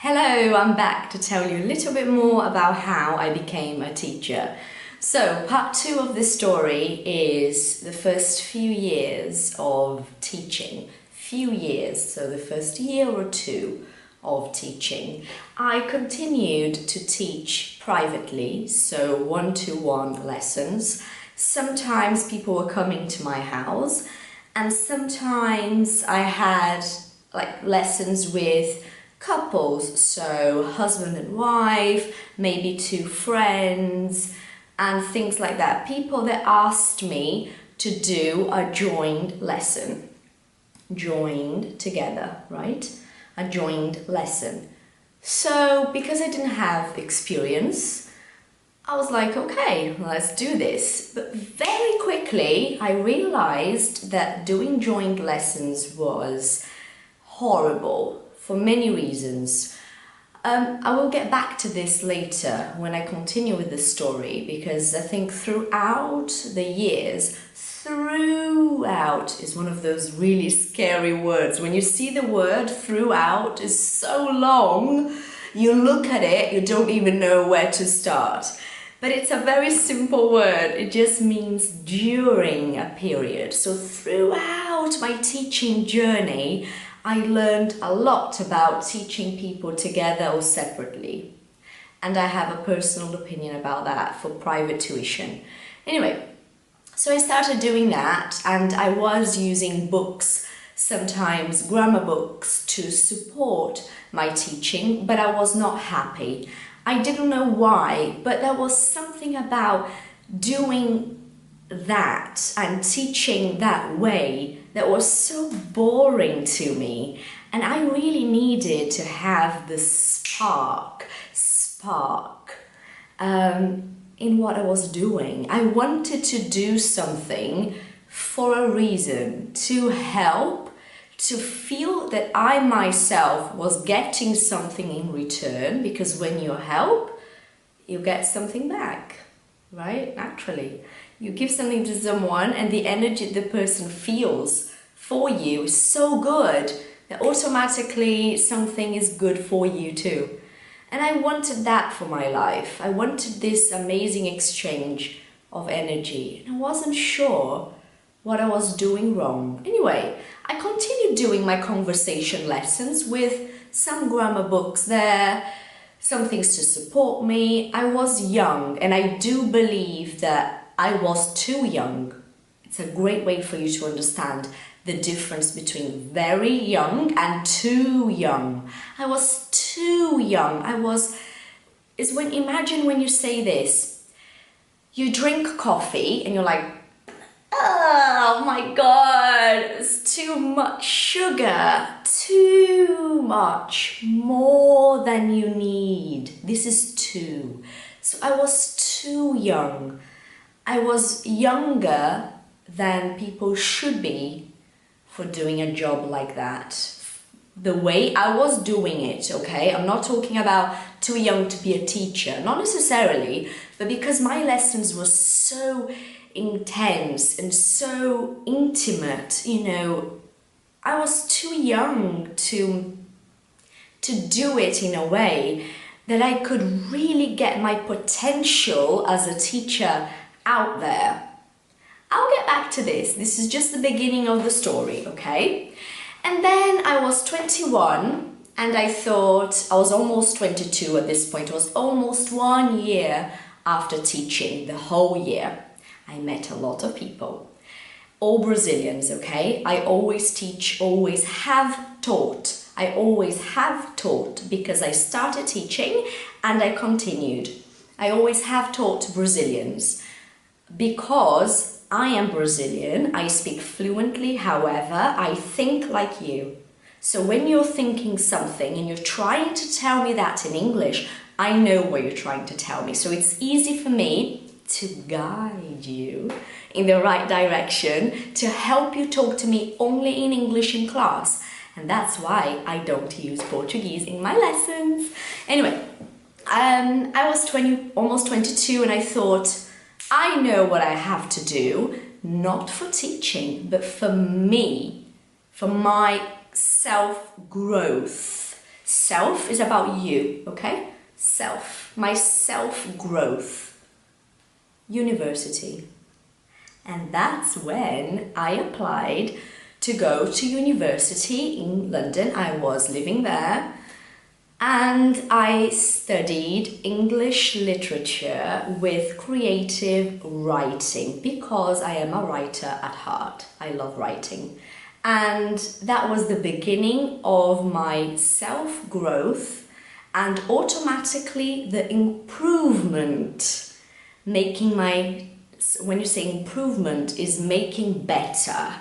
Hello, I'm back to tell you a little bit more about how I became a teacher. So, part 2 of this story is the first few years of teaching. Few years, so the first year or two of teaching. I continued to teach privately, so one-to-one lessons. Sometimes people were coming to my house, and sometimes I had lessons with couples, so husband and wife, maybe two friends, and things like that. People that asked me to do a joined lesson. Joined together, right? A joined lesson. So, because I didn't have experience, I was like, okay, let's do this. But very quickly, I realized that doing joined lessons was horrible for many reasons. I will get back to this later when I continue with the story, because I think throughout the years, throughout is one of those really scary words. When you see the word throughout is so long, you look at it, you don't even know where to start. But it's a very simple word. It just means during a period. So throughout my teaching journey, I learned a lot about teaching people together or separately. And I have a personal opinion about that for private tuition. Anyway, so I started doing that, and I was using books, sometimes grammar books, to support my teaching, but I was not happy. I didn't know why, but there was something about doing that and teaching that way that was so boring to me, and I really needed to have the spark in what I was doing. I wanted to do something for a reason, to help, to feel that I myself was getting something in return, because when you help, you get something back, right? Naturally. You give something to someone and the energy the person feels for you is so good that automatically something is good for you too. And I wanted that for my life. I wanted this amazing exchange of energy. And I wasn't sure what I was doing wrong. Anyway, I continued doing my conversation lessons with some grammar books there, some things to support me. I was young, and I do believe that I was too young. It's a great way for you to understand the difference between very young and too young. I was too young. Imagine when you say this, you drink coffee and you're like, oh my God, it's too much sugar, too much, more than you need. This is too. So I was too young. I was younger than people should be for doing a job like that. The way I was doing it, okay? I'm not talking about too young to be a teacher, not necessarily, but because my lessons were so intense and so intimate, I was too young to do it in a way that I could really get my potential as a teacher out there. I'll get back to this. This is just the beginning of the story, okay? And then I was 21, and I thought, I was almost 22 at this point. It was almost 1 year after teaching, the whole year. I met a lot of people, all Brazilians, okay? I always teach, always have taught. I always have taught because I started teaching and I continued. I always have taught Brazilians because I am Brazilian. I speak fluently, however, I think like you. So when you're thinking something and you're trying to tell me that in English, I know what you're trying to tell me. So it's easy for me to guide you in the right direction, to help you talk to me only in English in class. And that's why I don't use Portuguese in my lessons. Anyway, I was almost 22, and I thought, I know what I have to do, not for teaching, but for me, for my self-growth, Self is about you, okay? Self, my self-growth. University. And that's when I applied to go to university in London. I was living there. And I studied English literature with creative writing because I am a writer at heart. I love writing. And that was the beginning of my self-growth and automatically the improvement, when you say improvement, is making better.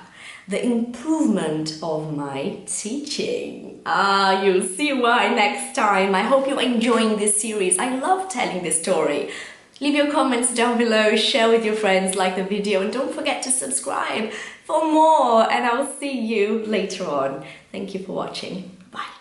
The improvement of my teaching. You'll see why next time. I hope you're enjoying this series. I love telling this story. Leave your comments down below, share with your friends, like the video, and don't forget to subscribe for more. And I'll see you later on. Thank you for watching. Bye.